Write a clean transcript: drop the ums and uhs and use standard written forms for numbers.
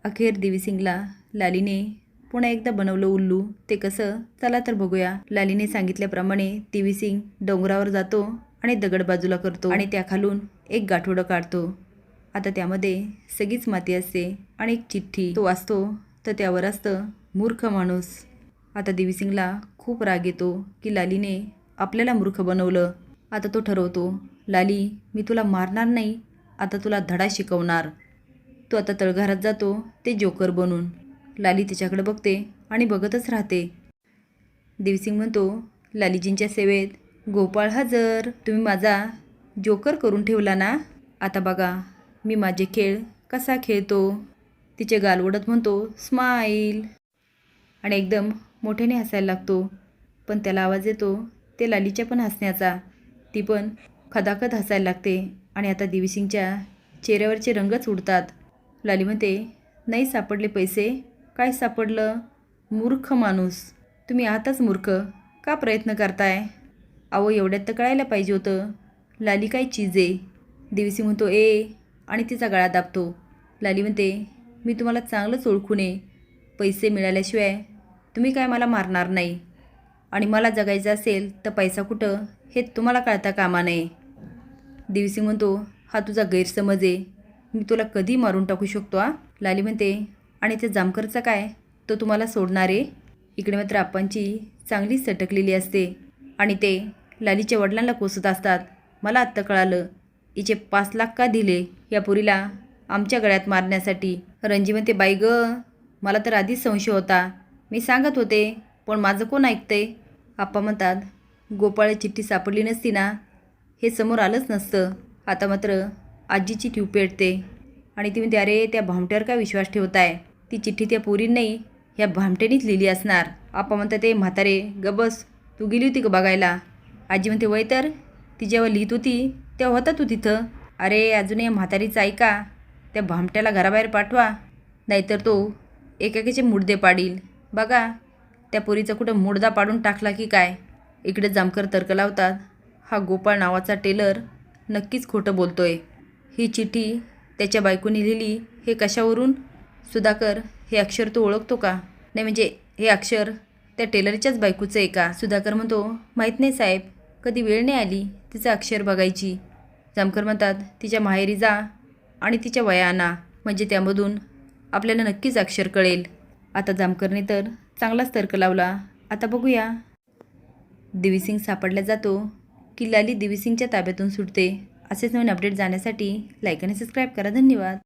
अखेर देवीसिंगला लालीने पुन्हा एकदा बनवलं उल्लू. ते कसं, चला तर बघूया. लालीने सांगितल्याप्रमाणे देवीसिंग डोंगरावर जातो आणि दगड बाजूला करतो आणि त्याखालून एक गाठोडं काढतो. आता त्यामध्ये सगळीच माती असते आणि एक चिठ्ठी. तो वाचतो तर त्यावर असतं, मूर्ख माणूस. आता देवीसिंगला खूप राग येतो की लालीने आपल्याला मूर्ख बनवलं. आता तो ठरवतो, लाली मी तुला मारणार नाही, आता तुला धडा शिकवणार. तो आता तळघरात जातो ते जोकर बनून. लाली त्याच्याकडे बघते आणि बघतच राहते. देवीसिंग म्हणतो, लालीजींच्या सेवेत गोपाळ हजर. तुम्ही माझा जोकर करून ठेवला ना. आता बघा मी माझे खेळ कसा खेळतो. तिचे गाल ओढत म्हणतो, स्माईल. आणि एकदम मोठ्याने हसायला लागतो. पण त्याला आवाज येतो ते लालीच्या पण हसण्याचा. ती पण खदाखद हसायला लागते आणि आता देवीसिंगच्या चेहऱ्यावरचे रंगच उडतात. लाली म्हणते, नाही सापडले पैसे. काय सापडलं? मूर्ख माणूस. तुम्ही आहातच मूर्ख. का प्रयत्न करताय? अहो एवढ्यात तर कळायला पाहिजे होतं. लाली काय चीज आहे. देवीसिंग म्हणतो, आणि तिचा गळा दाबतो. लाली म्हणते, मी तुम्हाला चांगलंच ओळखून आहे. पैसे मिळाल्याशिवाय तुम्ही काय मला मारणार नाही. आणि मला जगायचं असेल तर पैसा कुठं हे तुम्हाला कळता कामा नये. देवीसिंग म्हणतो, हा तुझा गैरसमज आहे. मी तुला कधी मारून टाकू शकतो. लाली म्हणते, आणि ते जामकरचा काय? तो तुम्हाला सोडणार आहे? इकडे मात्र आप्पांची चांगली सटकलेली असते आणि ते लालीच्या वडिलांना कोसत असतात. मला आत्ता कळालं, हिचे 5 लाख का दिले या पुरीला आमच्या गळ्यात मारण्यासाठी. रणजी म्हणते, बाई ग, मला तर आधीच संशय होता. मी सांगत होते, पण माझं कोण ऐकते. आप्पा म्हणतात, गोपाळ चिठ्ठी सापडली नसती ना, हे समोर आलंच नसतं. आता मात्र आजीची ठेव पेटते आणि ती म्हणते, अरे त्या भामट्यावर काय विश्वास ठेवताय. ती चिठ्ठी त्या पोरीन नाही, ह्या भामट्यानीच लिहिली असणार. आप्पा म्हणतात, ते म्हातारे गबस, तू गेली होती का बघायला? आजी म्हणते, वय तर ती जेव्हा लिहित होती तेव्हा होता तू तिथं. अरे अजून या म्हातारीचं ऐका. त्या भामट्याला घराबाहेर पाठवा, नाहीतर तो एकेकाचे मुडदे पाडील. बघा त्या पोरीचा कुठं मुडदा पाडून टाकला की काय. इकडे जामकर तर्क लावतात, हा गोपाळ नावाचा टेलर नक्कीच खोटं बोलतोय. ही चिठ्ठी त्याच्या बायकोनी लिहिली हे कशावरून? सुधाकर हे अक्षर तो ओळखतो का? नाही म्हणजे हे अक्षर त्या टेलरच्याच बायकोचं आहे का? सुधाकर म्हणतो, माहीत नाही साहेब, कधी वेळ नाही आली तिचं अक्षर बघायची. जामकर म्हणतात, तिच्या माहेरी जा आणि तिच्या वया आणा, म्हणजे त्यामधून आपल्याला नक्कीच अक्षर कळेल. आता जामकरने तर चांगलाच तर्क लावला. आता बघूया. देवीसिंग सापडला जातो की लाली देवीसिंगच्या ताब्यातून सुटते. असेच नवीन अपडेट जाण्यासाठी लाईक आणि सबस्क्राईब करा. धन्यवाद.